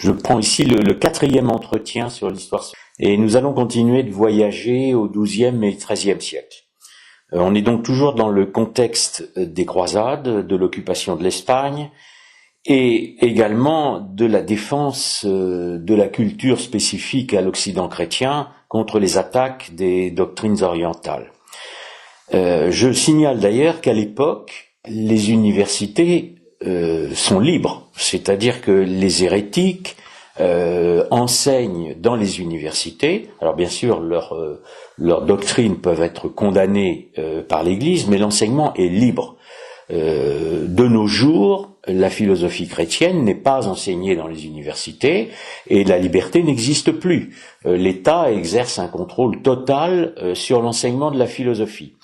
Je prends ici le quatrième entretien sur l'histoire et nous allons continuer de voyager au XIIe et XIIIe siècle. On est donc toujours dans le contexte des croisades, de l'occupation de l'Espagne et également de la défense de la culture spécifique à l'Occident chrétien contre les attaques des doctrines orientales. Je signale d'ailleurs qu'à l'époque, les universités sont libres, c'est-à-dire que les hérétiques enseignent dans les universités. Alors bien sûr, leurs doctrines peuvent être condamnées par l'Église, mais l'enseignement est libre. De nos jours, la philosophie chrétienne n'est pas enseignée dans les universités et la liberté n'existe plus. L'État exerce un contrôle total sur l'enseignement de la philosophie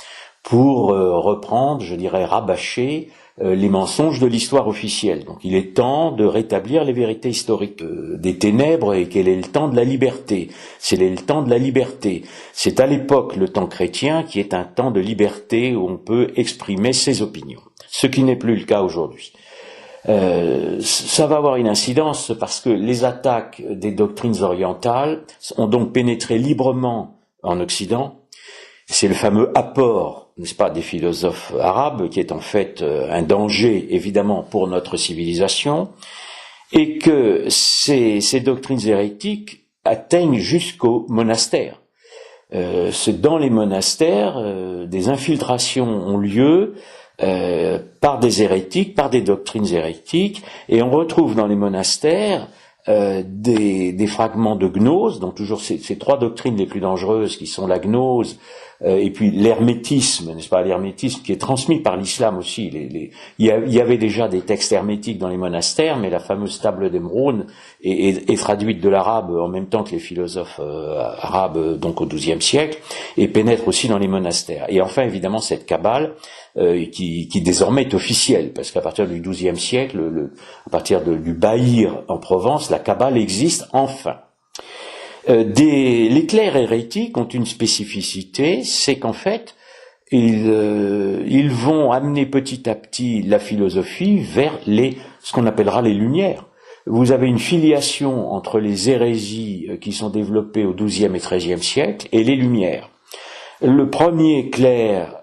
pour reprendre, je dirais, rabâcher les mensonges de l'histoire officielle. Donc il est temps de rétablir les vérités historiques des ténèbres et quel est le temps de la liberté. C'est le temps de la liberté. C'est à l'époque le temps chrétien qui est un temps de liberté où on peut exprimer ses opinions, ce qui n'est plus le cas aujourd'hui. Ça va avoir une incidence parce que les attaques des doctrines orientales ont donc pénétré librement en Occident. C'est le fameux apport, n'est-ce pas, des philosophes arabes, qui est en fait un danger, évidemment, pour notre civilisation, et que ces doctrines hérétiques atteignent jusqu'aux monastères. C'est dans les monastères, des infiltrations ont lieu par des hérétiques, par des doctrines hérétiques, et on retrouve dans les monastères des fragments de gnose, donc toujours ces trois doctrines les plus dangereuses qui sont la gnose, et puis l'hermétisme, n'est-ce pas, l'hermétisme qui est transmis par l'islam aussi. Il y avait déjà des textes hermétiques dans les monastères, mais la fameuse table d'Émeraude est traduite de l'arabe en même temps que les philosophes arabes, donc au XIIe siècle, et pénètre aussi dans les monastères. Et enfin, évidemment, cette kabbale qui désormais est officielle, parce qu'à partir du XIIe siècle, à partir du Bahir en Provence, la kabbale existe enfin. Les clercs hérétiques ont une spécificité, c'est qu'en fait, ils vont amener petit à petit la philosophie vers ce qu'on appellera les Lumières. Vous avez une filiation entre les hérésies qui sont développées au XIIe et XIIIe siècle et les Lumières. Le premier clerc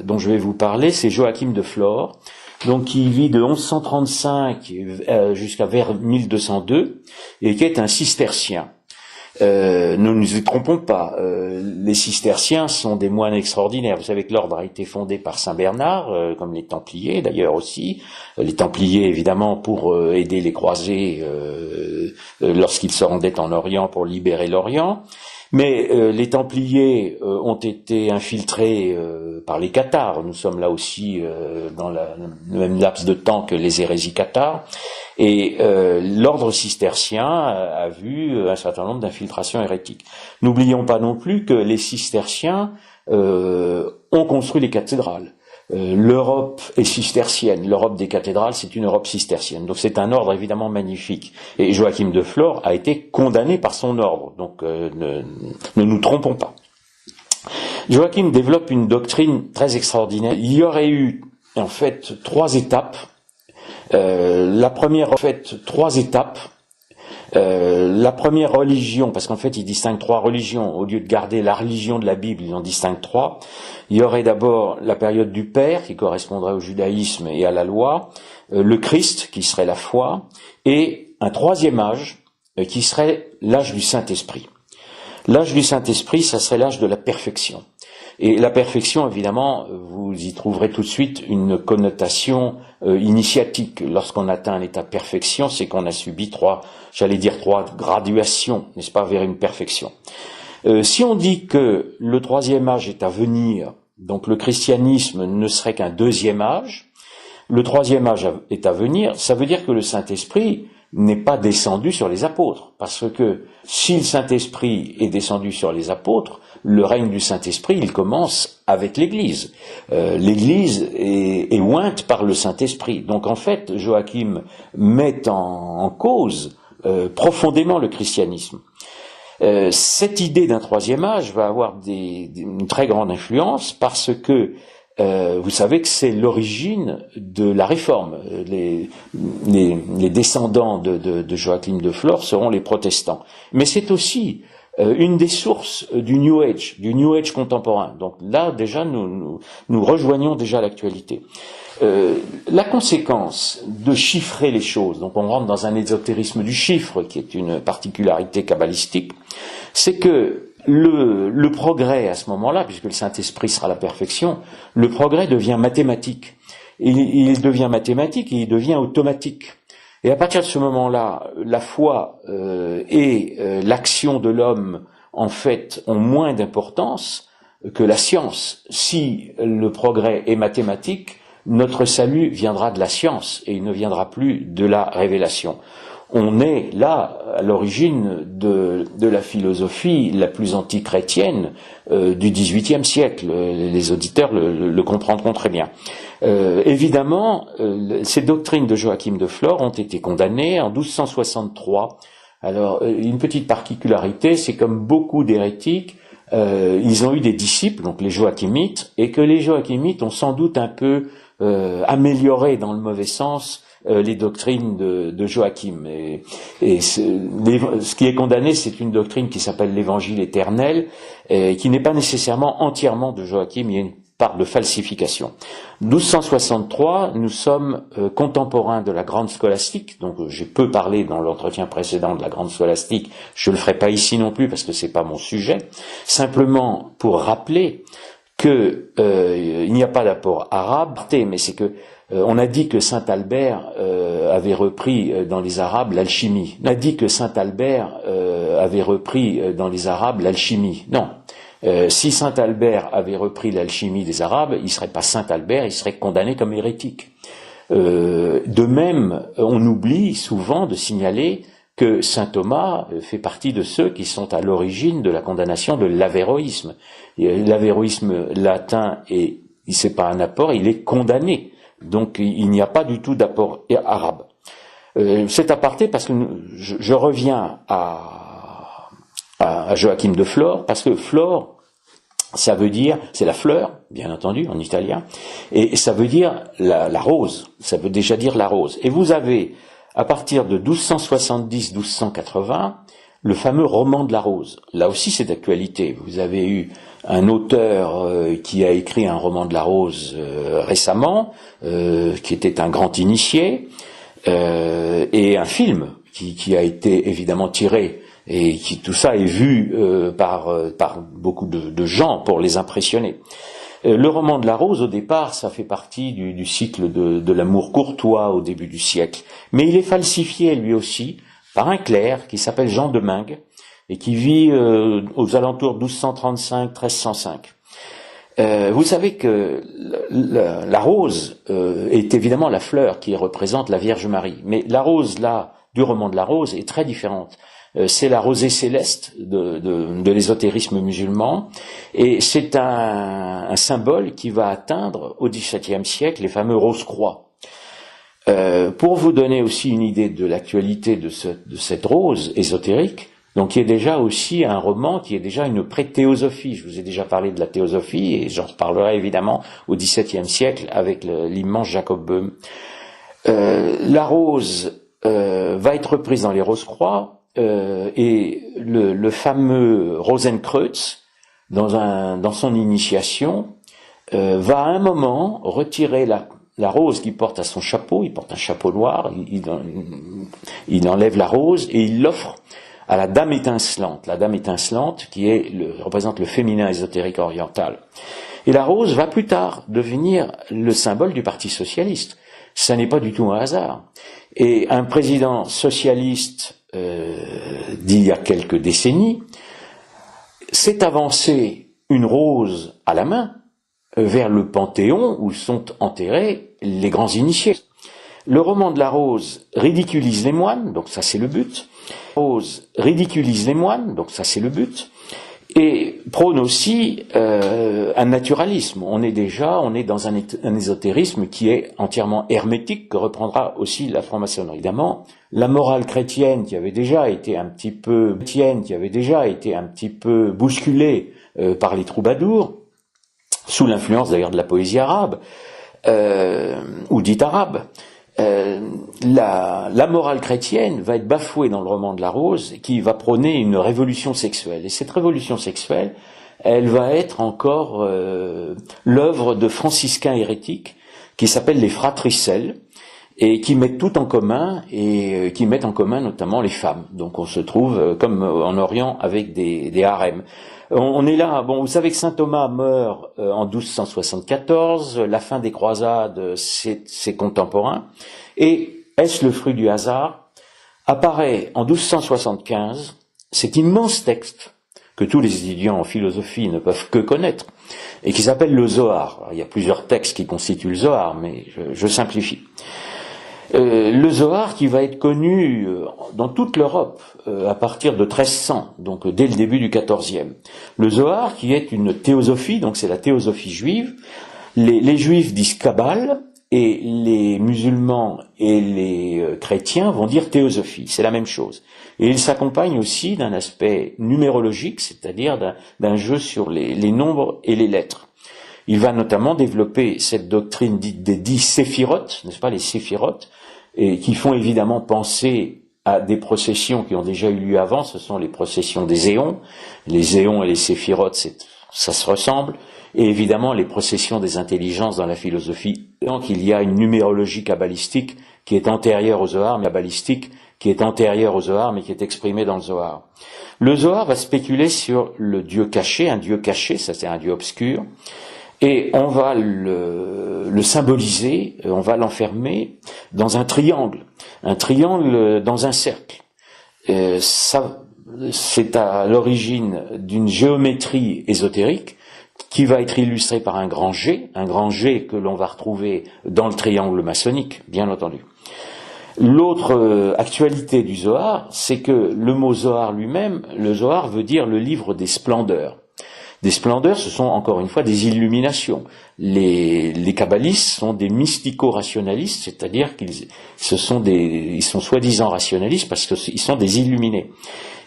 dont je vais vous parler, c'est Joachim de Flore, donc qui vit de 1135 jusqu'à vers 1202 et qui est un cistercien. Ne nous y trompons pas, les cisterciens sont des moines extraordinaires. Vous savez que l'ordre a été fondé par Saint Bernard, comme les Templiers d'ailleurs aussi. Les Templiers évidemment pour aider les croisés lorsqu'ils se rendaient en Orient pour libérer l'Orient. Mais les Templiers ont été infiltrés par les cathares. Nous sommes là aussi dans le même laps de temps que les hérésies cathares. Et l'ordre cistercien a vu un certain nombre d'infiltrations hérétiques. N'oublions pas non plus que les cisterciens ont construit les cathédrales. L'Europe est cistercienne, l'Europe des cathédrales, c'est une Europe cistercienne. Donc c'est un ordre évidemment magnifique. Et Joachim de Flore a été condamné par son ordre, donc ne nous trompons pas. Joachim développe une doctrine très extraordinaire. Il y aurait eu en fait trois étapes. La première religion, parce qu'en fait il distingue trois religions, au lieu de garder la religion de la Bible, il en distingue trois. Il y aurait d'abord la période du Père, qui correspondrait au judaïsme et à la loi, le Christ, qui serait la foi, et un troisième âge, qui serait l'âge du Saint-Esprit. L'âge du Saint-Esprit, ça serait l'âge de la perfection. Et la perfection, évidemment, vous y trouverez tout de suite une connotation initiatique. Lorsqu'on atteint un état de perfection, c'est qu'on a subi trois graduations, n'est-ce pas, vers une perfection. Si on dit que le troisième âge est à venir, donc le christianisme ne serait qu'un deuxième âge, le troisième âge est à venir, ça veut dire que le Saint-Esprit n'est pas descendu sur les apôtres. Parce que si le Saint-Esprit est descendu sur les apôtres, le règne du Saint-Esprit, il commence avec l'Église. L'Église est ointe par le Saint-Esprit. Donc en fait, Joachim met en cause profondément le christianisme. Cette idée d'un troisième âge va avoir une très grande influence parce que vous savez que c'est l'origine de la réforme. Les descendants de Joachim de Flore seront les protestants. Mais c'est aussi une des sources du New Age contemporain. Donc là, déjà, nous rejoignons déjà l'actualité. La conséquence de chiffrer les choses, donc on rentre dans un ésotérisme du chiffre, qui est une particularité kabbalistique, c'est que le progrès à ce moment-là, puisque le Saint-Esprit sera la perfection, le progrès devient mathématique. Il devient mathématique et il devient automatique. Et à partir de ce moment-là, la foi et l'action de l'homme, en fait, ont moins d'importance que la science. Si le progrès est mathématique, notre salut viendra de la science et il ne viendra plus de la révélation. On est là à l'origine de la philosophie la plus anti-chrétienne du XVIIIe siècle. Les auditeurs le comprendront très bien. Évidemment, ces doctrines de Joachim de Flore ont été condamnées en 1263. Alors, une petite particularité, c'est comme beaucoup d'hérétiques, ils ont eu des disciples, donc les Joachimites, et que les Joachimites ont sans doute un peu amélioré dans le mauvais sens les doctrines de Joachim. Et ce qui est condamné, c'est une doctrine qui s'appelle l'évangile éternel, qui n'est pas nécessairement entièrement de Joachim, il y a une part de falsification. 1263, nous sommes contemporains de la grande scolastique, donc j'ai peu parlé dans l'entretien précédent de la grande scolastique, je le ferai pas ici non plus parce que c'est pas mon sujet, simplement pour rappeler que il n'y a pas d'apport arabe, mais c'est que on a dit que Saint Albert avait repris dans les Arabes l'alchimie. On a dit que Saint Albert avait repris dans les Arabes l'alchimie. Non. Si Saint Albert avait repris l'alchimie des Arabes, il serait pas Saint Albert, il serait condamné comme hérétique. De même, on oublie souvent de signaler que saint Thomas fait partie de ceux qui sont à l'origine de la condamnation de l'avéroïsme. L'avéroïsme latin, c'est pas un apport, il est condamné. Donc il n'y a pas du tout d'apport arabe. C'est aparté parce que je reviens à Joachim de Flore, parce que Flore, ça veut dire, c'est la fleur, bien entendu, en italien, et ça veut dire la rose, ça veut déjà dire la rose. Et vous avez, à partir de 1270-1280, le fameux roman de la rose. Là aussi, c'est d'actualité. Vous avez eu un auteur qui a écrit un roman de la rose récemment, qui était un grand initié, et un film qui a été évidemment tiré, et qui tout ça est vu par beaucoup de gens pour les impressionner. Le roman de la rose, au départ, ça fait partie du cycle de l'amour courtois au début du siècle. Mais il est falsifié, lui aussi, par un clerc qui s'appelle Jean de Meung, et qui vit aux alentours 1235-1305. Vous savez que la rose est évidemment la fleur qui représente la Vierge Marie. Mais la rose, là, du roman de la rose, est très différente. C'est la rosée céleste de l'ésotérisme musulman, et c'est un symbole qui va atteindre au XVIIe siècle les fameux rose-croix. Pour vous donner aussi une idée de l'actualité de cette rose ésotérique, donc qui est déjà aussi un roman, qui est déjà une pré-théosophie. Je vous ai déjà parlé de la théosophie, et j'en reparlerai évidemment au XVIIe siècle avec l'immense Jacob Böhm. La rose va être reprise dans les rose-croix, et le fameux Rosenkreuz, dans son initiation, va à un moment retirer la rose qu'il porte à son chapeau. Il porte un chapeau noir, il enlève la rose et il l'offre à la dame étincelante. La dame étincelante qui représente le féminin ésotérique oriental. Et la rose va plus tard devenir le symbole du Parti socialiste. Ça n'est pas du tout un hasard. Et un président socialiste d'il y a quelques décennies s'est avancé une rose à la main vers le Panthéon où sont enterrés les grands initiés. Le roman de la rose ridiculise les moines, donc ça c'est le but. La rose ridiculise les moines, donc ça c'est le but. Et prône aussi un naturalisme. On est dans un ésotérisme qui est entièrement hermétique, que reprendra aussi la franc-maçonnerie. Évidemment, la morale chrétienne qui avait déjà été un petit peu bousculée par les troubadours, sous l'influence d'ailleurs de la poésie arabe, ou dite arabe. La morale chrétienne va être bafouée dans le roman de la Rose, qui va prôner une révolution sexuelle. Et cette révolution sexuelle, elle va être encore l'œuvre de franciscains hérétiques qui s'appellent les Fratricelles, et qui mettent tout en commun, et qui mettent en commun notamment les femmes. Donc on se trouve, comme en Orient, avec des harems. On est là, bon, vous savez que saint Thomas meurt en 1274, la fin des croisades, c'est contemporain, et est-ce le fruit du hasard? Apparaît en 1275 cet immense texte que tous les étudiants en philosophie ne peuvent que connaître, et qui s'appelle le Zohar. Alors, il y a plusieurs textes qui constituent le Zohar, mais je simplifie. Le Zohar qui va être connu dans toute l'Europe à partir de 1300, donc dès le début du XIVe. Le Zohar qui est une théosophie, donc c'est la théosophie juive. Les juifs disent Kabbale et les musulmans et les chrétiens vont dire théosophie, c'est la même chose. Et il s'accompagne aussi d'un aspect numérologique, c'est-à-dire d'un jeu sur les nombres et les lettres. Il va notamment développer cette doctrine dite des 10 séphirotes, n'est-ce pas, les séphirotes, et qui font évidemment penser à des processions qui ont déjà eu lieu avant, ce sont les processions des éons. Les éons et les séphirotes, ça se ressemble. Et évidemment, les processions des intelligences dans la philosophie. Donc, il y a une numérologie kabbalistique qui est antérieure au Zohar, mais kabbalistique qui est antérieure au Zohar, mais qui est exprimée dans le Zohar. Le Zohar va spéculer sur le Dieu caché, un Dieu caché, ça c'est un Dieu obscur. Et on va le symboliser, on va l'enfermer dans un triangle dans un cercle. Ça, c'est à l'origine d'une géométrie ésotérique qui va être illustrée par un grand G que l'on va retrouver dans le triangle maçonnique, bien entendu. L'autre actualité du Zohar, c'est que le mot Zohar lui-même, le Zohar veut dire le livre des splendeurs. Des splendeurs, ce sont encore une fois des illuminations. Les kabbalistes sont des mystico-rationalistes, c'est-à-dire ils sont soi-disant rationalistes parce qu'ils sont des illuminés.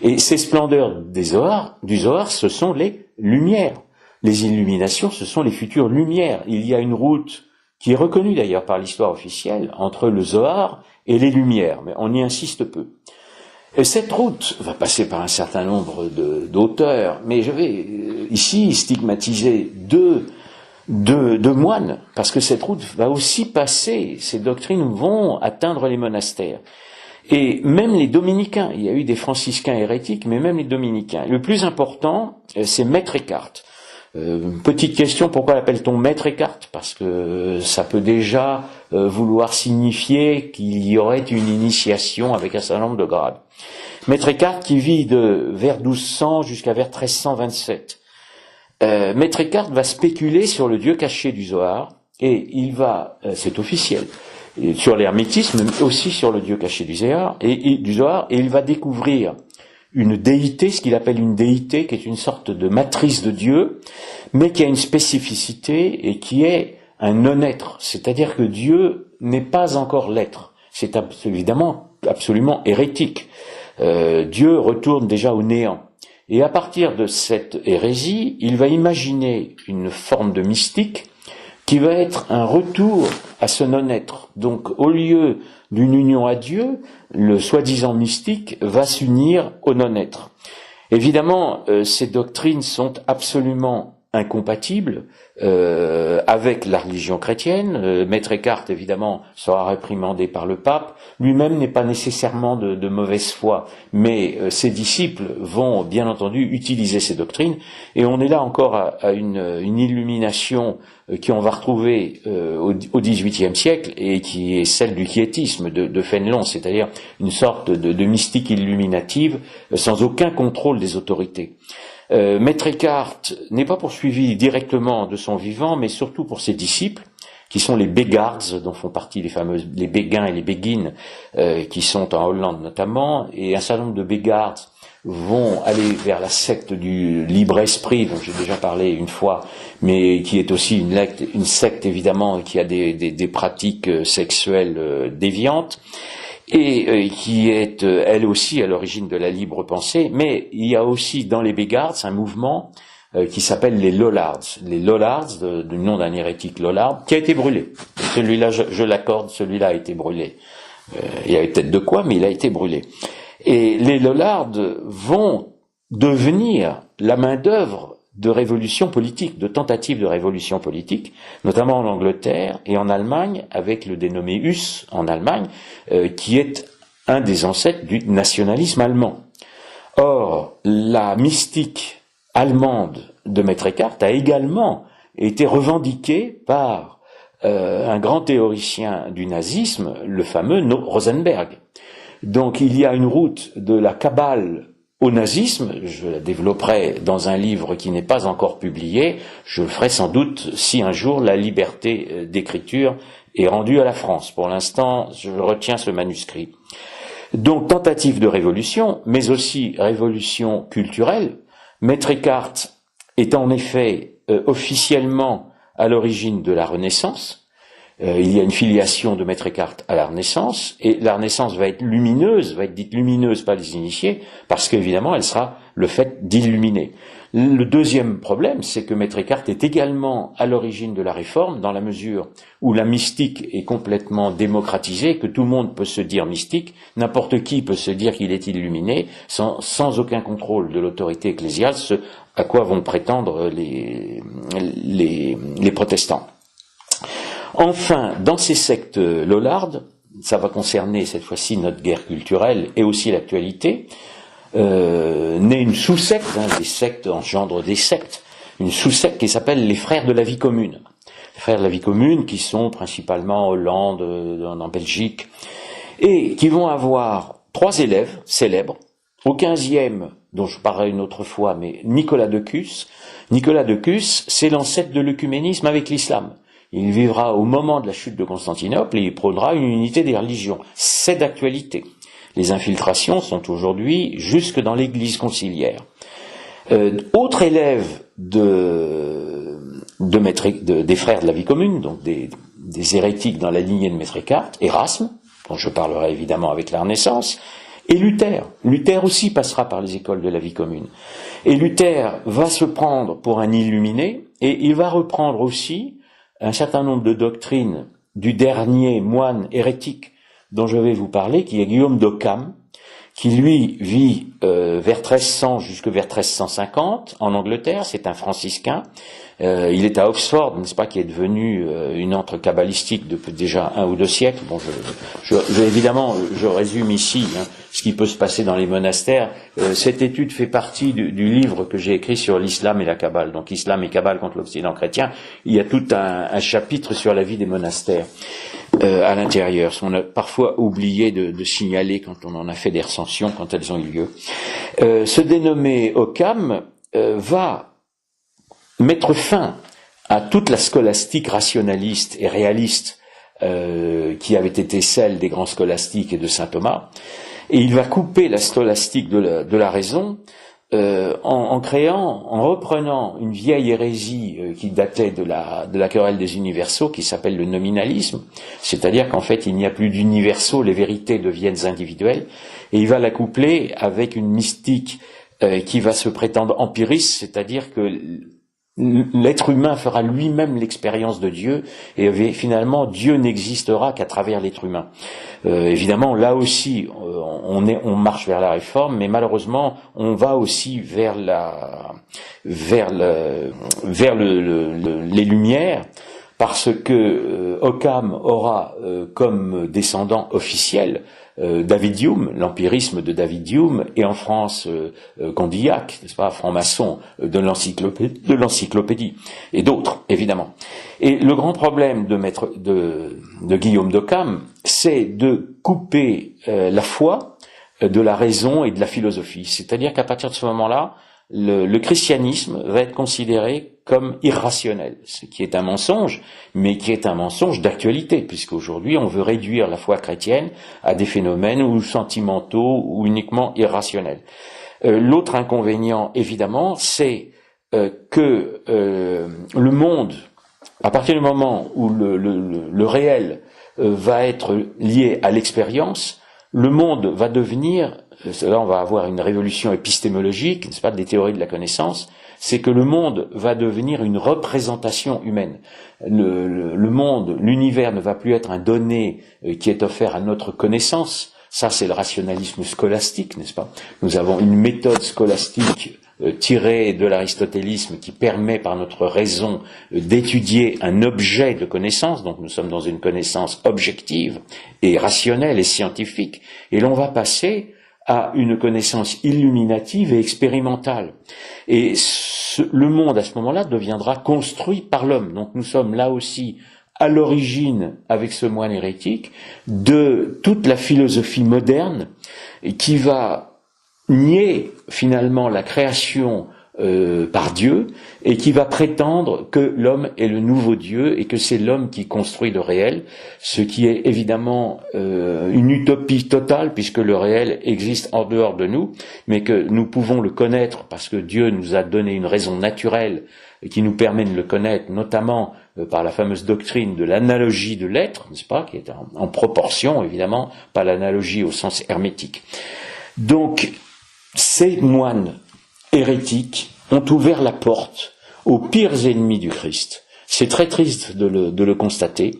Et ces splendeurs du Zohar, ce sont les lumières. Les illuminations, ce sont les futures lumières. Il y a une route qui est reconnue d'ailleurs par l'histoire officielle entre le Zohar et les lumières, mais on y insiste peu. Et cette route va passer par un certain nombre d'auteurs, mais je vais ici stigmatiser deux moines, parce que cette route va aussi passer, ces doctrines vont atteindre les monastères. Et même les dominicains, il y a eu des franciscains hérétiques, mais même les dominicains. Le plus important, c'est Maître Eckhart. Petite question, pourquoi l'appelle-t-on Maître Eckhart? Parce que ça peut déjà vouloir signifier qu'il y aurait une initiation avec un certain nombre de grades. Maître Eckhart qui vit vers 1200 jusqu'à vers 1327. Maître Eckhart va spéculer sur le Dieu caché du Zohar, et il va, c'est officiel, sur l'hermétisme, mais aussi sur le Dieu caché du Zohar, et il va découvrir une déité, ce qu'il appelle une déité, qui est une sorte de matrice de Dieu, mais qui a une spécificité et qui est un non-être. C'est-à-dire que Dieu n'est pas encore l'être. C'est évidemment absolument hérétique. Dieu retourne déjà au néant. Et à partir de cette hérésie, il va imaginer une forme de mystique qui va être un retour à ce non-être. Donc, au lieu d'une union à Dieu, le soi-disant mystique va s'unir au non-être. Évidemment, ces doctrines sont absolument incompatibles avec la religion chrétienne. Maître Eckhart, évidemment, sera réprimandé par le pape. Lui-même n'est pas nécessairement de mauvaise foi, mais ses disciples vont, bien entendu, utiliser ces doctrines. Et on est là encore à une illumination qu'on va retrouver au XVIIIe siècle et qui est celle du quiétisme de Fénelon, c'est-à-dire une sorte de mystique illuminative sans aucun contrôle des autorités. Maître Eckhart n'est pas poursuivi directement de son vivant, mais surtout pour ses disciples, qui sont les Beggars, dont font partie les Béguins et les Béguines, qui sont en Hollande notamment, et un certain nombre de Beggars vont aller vers la secte du libre esprit, dont j'ai déjà parlé une fois, mais qui est aussi une secte évidemment qui a des pratiques sexuelles déviantes, et qui est elle aussi à l'origine de la libre pensée. Mais il y a aussi dans les Beggars un mouvement qui s'appelle les Lollards. Les Lollards, du nom d'un hérétique Lollard, qui a été brûlé. Celui-là, je l'accorde, celui-là a été brûlé. Il y avait peut-être de quoi, mais il a été brûlé. Et les Lollards vont devenir la main-d'œuvre de révolution politique, de tentatives de révolution politique, notamment en Angleterre et en Allemagne, avec le dénommé Hus en Allemagne, qui est un des ancêtres du nationalisme allemand. Or, la mystique allemande de Maître Eckhart a également été revendiquée par un grand théoricien du nazisme, le fameux Rosenberg. Donc il y a une route de la Kabbale au nazisme, je la développerai dans un livre qui n'est pas encore publié, je le ferai sans doute si un jour la liberté d'écriture est rendue à la France. Pour l'instant, je retiens ce manuscrit. Donc tentative de révolution, mais aussi révolution culturelle. Maître Eckhart est en effet officiellement à l'origine de la Renaissance. Il y a une filiation de Maître Eckhart à la Renaissance, et la Renaissance va être lumineuse, va être dite lumineuse par les initiés, parce qu'évidemment elle sera le fait d'illuminer. Le deuxième problème, c'est que Maître Eckhart est également à l'origine de la Réforme, dans la mesure où la mystique est complètement démocratisée, que tout le monde peut se dire mystique, n'importe qui peut se dire qu'il est illuminé, sans aucun contrôle de l'autorité ecclésiale, ce à quoi vont prétendre les protestants. Enfin, dans ces sectes lollardes, ça va concerner cette fois-ci notre guerre culturelle et aussi l'actualité, naît une sous-secte, des sectes engendrent des sectes, une sous-secte qui s'appelle les frères de la vie commune. Les frères de la vie commune qui sont principalement en Hollande, en Belgique, et qui vont avoir 3 élèves célèbres. Au 15e, dont je parlerai une autre fois, mais Nicolas de Cus. Nicolas de Cus, c'est l'ancêtre de l'œcuménisme avec l'islam. Il vivra au moment de la chute de Constantinople et il prônera une unité des religions. C'est d'actualité. Les infiltrations sont aujourd'hui jusque dans l'église conciliaire. Autre élève des frères de la vie commune, donc des hérétiques dans la lignée de Maître Eckhart, Erasme, dont je parlerai évidemment avec la Renaissance, et Luther. Luther aussi passera par les écoles de la vie commune. Et Luther va se prendre pour un illuminé, et il va reprendre aussi un certain nombre de doctrines du dernier moine hérétique dont je vais vous parler, qui est Guillaume d'Occam, qui lui vit vers 1300 jusque vers 1350 en Angleterre. C'est un franciscain. Il est à Oxford, n'est-ce pas, qui est devenu une antre kabbalistique depuis déjà 1 ou 2 siècles. Bon, évidemment, je résume ici ce qui peut se passer dans les monastères. Cette étude fait partie du livre que j'ai écrit sur l'islam et la Kabbale. Donc, Islam et Kabbale contre l'Occident chrétien. Il y a tout un chapitre sur la vie des monastères à l'intérieur. On a parfois oublié de signaler quand on en a fait des recensions, quand elles ont eu lieu. Ce dénommé Occam va mettre fin à toute la scolastique rationaliste et réaliste qui avait été celle des grands scolastiques et de saint Thomas, et il va couper la scolastique de la raison en reprenant une vieille hérésie qui datait de la querelle des universaux, qui s'appelle le nominalisme, c'est-à-dire qu'en fait il n'y a plus d'universaux, les vérités deviennent individuelles, et il va la coupler avec une mystique qui va se prétendre empiriste, c'est-à-dire que l'être humain fera lui-même l'expérience de Dieu, et finalement Dieu n'existera qu'à travers l'être humain. Évidemment, là aussi, on marche vers la réforme, mais malheureusement, on va aussi vers les Lumières, parce que Occam aura comme descendant officiel David Hume, l'empirisme de David Hume, et en France Condillac, n'est-ce pas, franc-maçon de l'encyclopédie, et d'autres, évidemment. Et le grand problème de Guillaume d'Occam, c'est de couper la foi de la raison et de la philosophie. C'est-à-dire qu'à partir de ce moment-là, le christianisme va être considéré comme irrationnel, ce qui est un mensonge, mais qui est un mensonge d'actualité, puisqu'aujourd'hui on veut réduire la foi chrétienne à des phénomènes ou sentimentaux ou uniquement irrationnels. L'autre inconvénient, évidemment, c'est que le monde, à partir du moment où le réel va être lié à l'expérience, le monde va devenir, là on va avoir une révolution épistémologique, n'est-ce pas, des théories de la connaissance, c'est que le monde va devenir une représentation humaine. Le monde, l'univers ne va plus être un donné qui est offert à notre connaissance. Ça, c'est le rationalisme scolastique, n'est-ce pas? Nous avons une méthode scolastique tirée de l'aristotélisme qui permet par notre raison d'étudier un objet de connaissance, donc nous sommes dans une connaissance objective et rationnelle et scientifique, et l'on va passer à une connaissance illuminative et expérimentale. Et le monde, à ce moment-là, deviendra construit par l'homme. Donc nous sommes là aussi à l'origine, avec ce moine hérétique, de toute la philosophie moderne qui va nier finalement la création par Dieu et qui va prétendre que l'homme est le nouveau Dieu et que c'est l'homme qui construit le réel, ce qui est évidemment une utopie totale puisque le réel existe en dehors de nous, mais que nous pouvons le connaître parce que Dieu nous a donné une raison naturelle qui nous permet de le connaître, notamment par la fameuse doctrine de l'analogie de l'être, n'est-ce pas, qui est en proportion, évidemment, pas l'analogie au sens hermétique. Donc, ces moines hérétiques ont ouvert la porte aux pires ennemis du Christ. C'est très triste de le constater,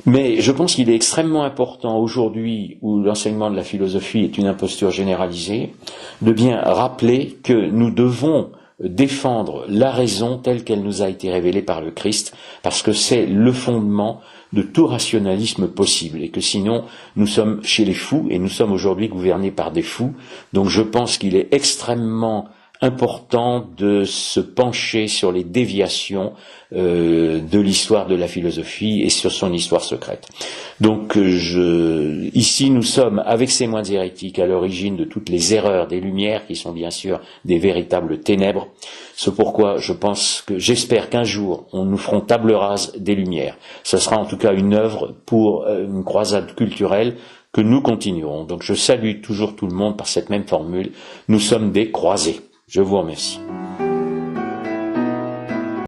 mais je pense qu'il est extrêmement important aujourd'hui, où l'enseignement de la philosophie est une imposture généralisée, de bien rappeler que nous devons défendre la raison telle qu'elle nous a été révélée par le Christ, parce que c'est le fondement de tout rationalisme possible, et que sinon nous sommes chez les fous, et nous sommes aujourd'hui gouvernés par des fous. Donc je pense qu'il est extrêmement important de se pencher sur les déviations de l'histoire de la philosophie et sur son histoire secrète. Donc ici nous sommes avec ces moines hérétiques à l'origine de toutes les erreurs des Lumières qui sont bien sûr des véritables ténèbres. C'est pourquoi j'espère qu'un jour on nous ferons table rase des Lumières. Ce sera en tout cas une œuvre pour une croisade culturelle que nous continuerons. Donc je salue toujours tout le monde par cette même formule. Nous sommes des croisés. Je vous remercie.